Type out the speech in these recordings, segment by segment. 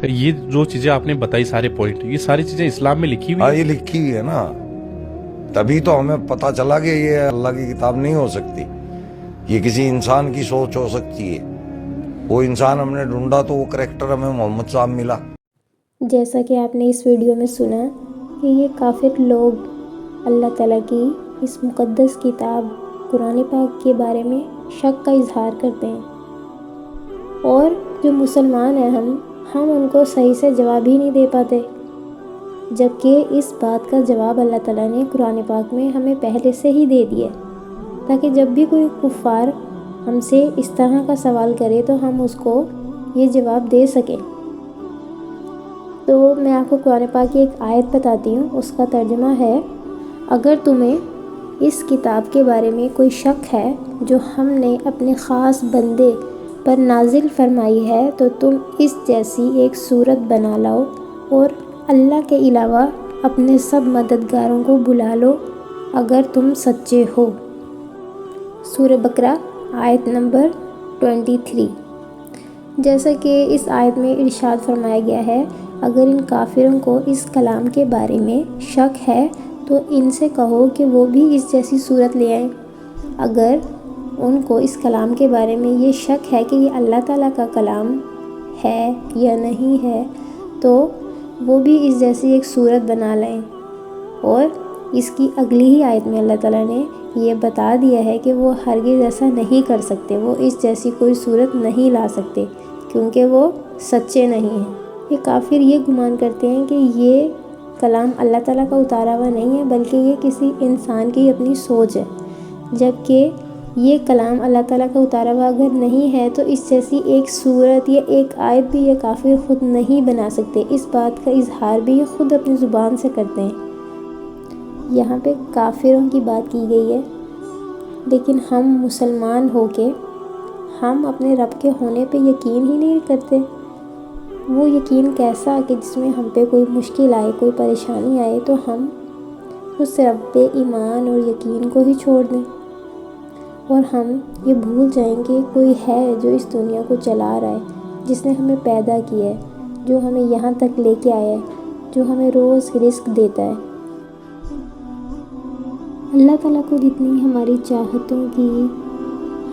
یہ جو چیزیں آپ نے بتائی سارے پوائنٹ، یہ ساری چیزیں اسلام میں لکھی ہوئی یہ لکھی ہوئی ہے نا، تبھی تو ہمیں پتا چلا کہ یہ اللہ کی کتاب نہیں ہو سکتی، یہ کسی انسان کی سوچ ہو سکتی ہے۔ وہ انسان ہم نے ڈھونڈا تو وہ کریکٹر ہمیں محمد صاحب ملا۔ جیسا کہ آپ نے اس ویڈیو میں سنا کہ یہ کافر لوگ اللہ تعالیٰ کی اس مقدس کتاب قرآن پاک کے بارے میں شک کا اظہار کرتے ہیں، اور جو مسلمان ہیں ہم ان کو صحیح سے جواب ہی نہیں دے پاتے، جبکہ اس بات کا جواب اللہ تعالیٰ نے قرآن پاک میں ہمیں پہلے سے ہی دے دیا، تاکہ جب بھی کوئی کفار ہم سے اس طرح کا سوال کرے تو ہم اس کو یہ جواب دے سکیں۔ تو میں آپ کو قرآن پاک کی ایک آیت بتاتی ہوں، اس کا ترجمہ ہے: اگر تمہیں اس کتاب کے بارے میں کوئی شک ہے جو ہم نے اپنے خاص بندے پر نازل فرمائی ہے تو تم اس جیسی ایک صورت بنا لاؤ اور اللہ کے علاوہ اپنے سب مددگاروں کو بلا لو اگر تم سچے ہو۔ سورہ بقرہ آیت نمبر 23۔ جیسا کہ اس آیت میں ارشاد فرمایا گیا ہے، اگر ان کافروں کو اس کلام کے بارے میں شک ہے تو ان سے کہو کہ وہ بھی اس جیسی صورت لے آئیں۔ اگر ان کو اس کلام کے بارے میں یہ شک ہے کہ یہ اللہ تعالیٰ کا کلام ہے یا نہیں ہے تو وہ بھی اس جیسی ایک صورت بنا لیں۔ اور اس کی اگلی ہی آیت میں اللہ تعالیٰ نے یہ بتا دیا ہے کہ وہ ہرگز ایسا نہیں کر سکتے، وہ اس جیسی کوئی صورت نہیں لا سکتے کیونکہ وہ سچے نہیں ہیں۔ یہ کافر یہ گمان کرتے ہیں کہ یہ کلام اللہ تعالیٰ کا اتارا ہوا نہیں ہے بلکہ یہ کسی انسان کی اپنی سوچ ہے، جبکہ یہ کلام اللہ تعالیٰ کا اتارا ہوا اگر نہیں ہے تو اس جیسی ایک صورت یا ایک آیت بھی یہ کافر خود نہیں بنا سکتے، اس بات کا اظہار بھی یہ خود اپنی زبان سے کرتے ہیں۔ یہاں پہ کافروں کی بات کی گئی ہے، لیکن ہم مسلمان ہو کے ہم اپنے رب کے ہونے پہ یقین ہی نہیں کرتے۔ وہ یقین کیسا کہ جس میں ہم پہ کوئی مشکل آئے، کوئی پریشانی آئے تو ہم اس رب پہ ایمان اور یقین کو ہی چھوڑ دیں، اور ہم یہ بھول جائیں کہ کوئی ہے جو اس دنیا کو چلا رہا ہے، جس نے ہمیں پیدا کیا ہے، جو ہمیں یہاں تک لے کے آیا ہے، جو ہمیں روز رزق دیتا ہے۔ اللہ تعالیٰ کو جتنی ہماری چاہتوں کی،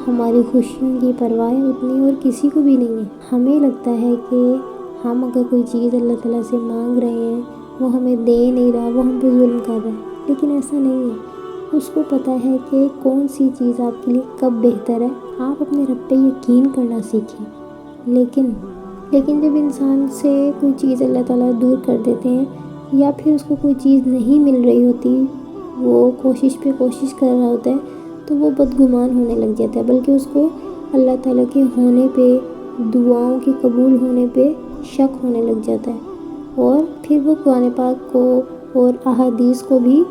ہماری خوشیوں کی پرواہ ہے اتنی اور کسی کو بھی نہیں ہے۔ ہمیں لگتا ہے کہ ہم اگر کوئی چیز اللہ تعالیٰ سے مانگ رہے ہیں، وہ ہمیں دے نہیں رہا، وہ ہم پہ ظلم کر رہا ہے، لیکن ایسا نہیں ہے۔ اس کو پتہ ہے کہ کون سی چیز آپ کے لیے کب بہتر ہے۔ آپ اپنے رب پہ یقین کرنا سیکھیں، لیکن جب انسان سے کوئی چیز اللہ تعالیٰ دور کر دیتے ہیں یا پھر اس کو کوئی چیز نہیں مل رہی ہوتی، وہ کوشش پہ کوشش کر رہا ہوتا ہے تو وہ بدگمان ہونے لگ جاتا ہے، بلکہ اس کو اللہ تعالیٰ کے ہونے پہ، دعاؤں کے قبول ہونے پہ شک ہونے لگ جاتا ہے، اور پھر وہ قرآن پاک کو اور احادیث کو بھی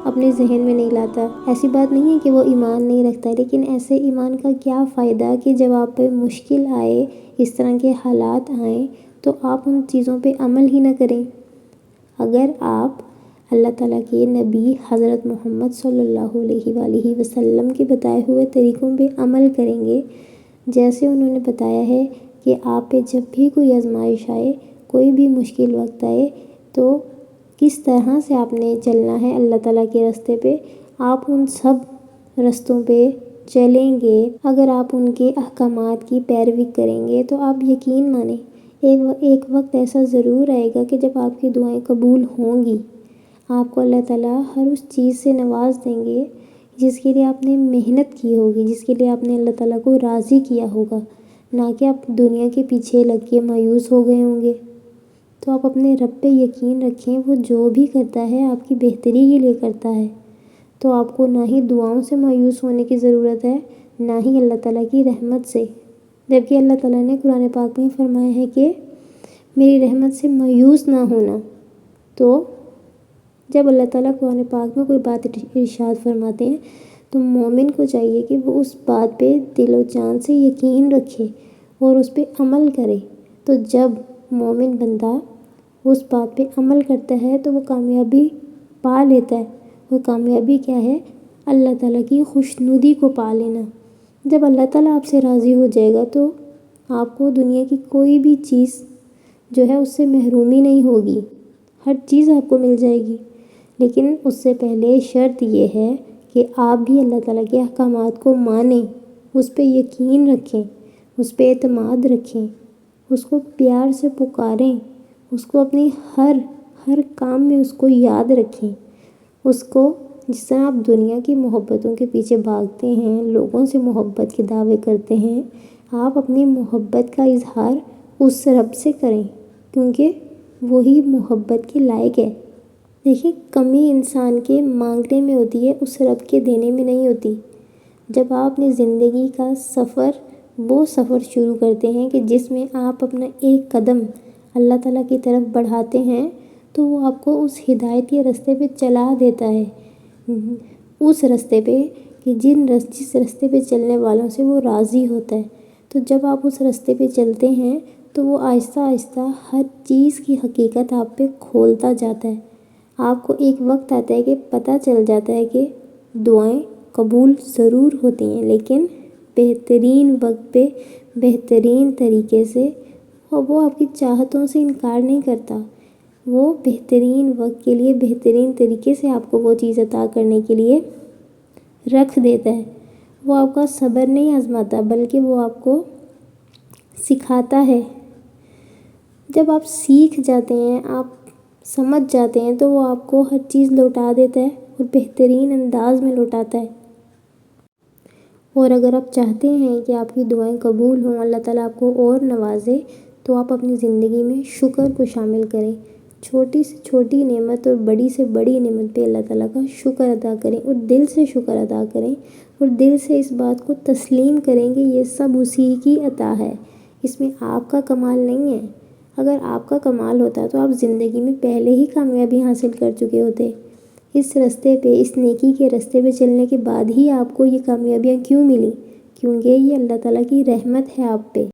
اپنے ذہن میں نہیں لاتا۔ ایسی بات نہیں ہے کہ وہ ایمان نہیں رکھتا، لیکن ایسے ایمان کا کیا فائدہ کہ جب آپ پہ مشکل آئے، اس طرح کے حالات آئیں تو آپ ان چیزوں پہ عمل ہی نہ کریں۔ اگر آپ اللہ تعالیٰ کے نبی حضرت محمد صلی اللہ علیہ وآلہ وسلم کے بتائے ہوئے طریقوں پہ عمل کریں گے، جیسے انہوں نے بتایا ہے کہ آپ پہ جب بھی کوئی آزمائش آئے، کوئی بھی مشکل وقت آئے تو کس طرح سے آپ نے چلنا ہے اللہ تعالیٰ کے راستے پہ، آپ ان سب رستوں پہ چلیں گے۔ اگر آپ ان کے احکامات کی پیروی کریں گے تو آپ یقین مانیں ایک وقت ایسا ضرور آئے گا کہ جب آپ کی دعائیں قبول ہوں گی، آپ کو اللہ تعالیٰ ہر اس چیز سے نواز دیں گے جس کے لیے آپ نے محنت کی ہوگی، جس کے لیے آپ نے اللہ تعالیٰ کو راضی کیا ہوگا، نہ کہ آپ دنیا کے پیچھے لگ کے مایوس ہو گئے ہوں گے۔ تو آپ اپنے رب پہ یقین رکھیں، وہ جو بھی کرتا ہے آپ کی بہتری کے لیے کرتا ہے، تو آپ کو نہ ہی دعاؤں سے مایوس ہونے کی ضرورت ہے، نہ ہی اللہ تعالیٰ کی رحمت سے، جبکہ اللہ تعالیٰ نے قرآن پاک میں فرمایا ہے کہ میری رحمت سے مایوس نہ ہونا۔ تو جب اللہ تعالیٰ قرآن پاک میں کوئی بات ارشاد فرماتے ہیں تو مومن کو چاہیے کہ وہ اس بات پہ دل و جان سے یقین رکھے اور اس پہ عمل کرے۔ تو جب مومن بندہ اس بات پہ عمل کرتا ہے تو وہ کامیابی پا لیتا ہے۔ وہ کامیابی کیا ہے؟ اللہ تعالیٰ کی خوشنودی کو پا لینا۔ جب اللہ تعالیٰ آپ سے راضی ہو جائے گا تو آپ کو دنیا کی کوئی بھی چیز جو ہے اس سے محرومی نہیں ہوگی، ہر چیز آپ کو مل جائے گی، لیکن اس سے پہلے شرط یہ ہے کہ آپ بھی اللہ تعالیٰ کے احکامات کو مانیں، اس پہ یقین رکھیں، اس پہ اعتماد رکھیں، اس کو پیار سے پکاریں، اس کو اپنی ہر کام میں اس کو یاد رکھیں، اس کو جس طرح آپ دنیا کی محبتوں کے پیچھے بھاگتے ہیں، لوگوں سے محبت کے دعوے کرتے ہیں، آپ اپنی محبت کا اظہار اس رب سے کریں، کیونکہ وہی محبت کے لائق ہے۔ دیکھیں، کمی انسان کے مانگنے میں ہوتی ہے، اس رب کے دینے میں نہیں ہوتی۔ جب آپ اپنی زندگی کا وہ سفر شروع کرتے ہیں کہ جس میں آپ اپنا ایک قدم اللہ تعالیٰ کی طرف بڑھاتے ہیں، تو وہ آپ کو اس ہدایت کے راستے پہ چلا دیتا ہے، اس راستے پہ کہ جس راستے پہ چلنے والوں سے وہ راضی ہوتا ہے۔ تو جب آپ اس راستے پہ چلتے ہیں تو وہ آہستہ آہستہ ہر چیز کی حقیقت آپ پہ کھولتا جاتا ہے۔ آپ کو ایک وقت آتا ہے کہ پتہ چل جاتا ہے کہ دعائیں قبول ضرور ہوتی ہیں، لیکن بہترین وقت پہ بہترین طریقے سے، اور وہ آپ کی چاہتوں سے انکار نہیں کرتا، وہ بہترین وقت کے لیے بہترین طریقے سے آپ کو وہ چیز عطا کرنے کے لیے رکھ دیتا ہے۔ وہ آپ کا صبر نہیں آزماتا، بلکہ وہ آپ کو سکھاتا ہے۔ جب آپ سیکھ جاتے ہیں، آپ سمجھ جاتے ہیں، تو وہ آپ کو ہر چیز لوٹا دیتا ہے اور بہترین انداز میں لوٹاتا ہے۔ اور اگر آپ چاہتے ہیں کہ آپ کی دعائیں قبول ہوں، اللہ تعالیٰ آپ کو اور نوازے، تو آپ اپنی زندگی میں شکر کو شامل کریں، چھوٹی سے چھوٹی نعمت اور بڑی سے بڑی نعمت پہ اللہ تعالیٰ کا شکر ادا کریں، اور دل سے شکر ادا کریں، اور دل سے اس بات کو تسلیم کریں کہ یہ سب اسی کی عطا ہے، اس میں آپ کا کمال نہیں ہے۔ اگر آپ کا کمال ہوتا تو آپ زندگی میں پہلے ہی کامیابی حاصل کر چکے ہوتے۔ اس راستے پہ، اس نیکی کے راستے پہ چلنے کے بعد ہی آپ کو یہ کامیابیاں کیوں ملی؟ کیونکہ یہ اللہ تعالیٰ کی رحمت ہے آپ پہ۔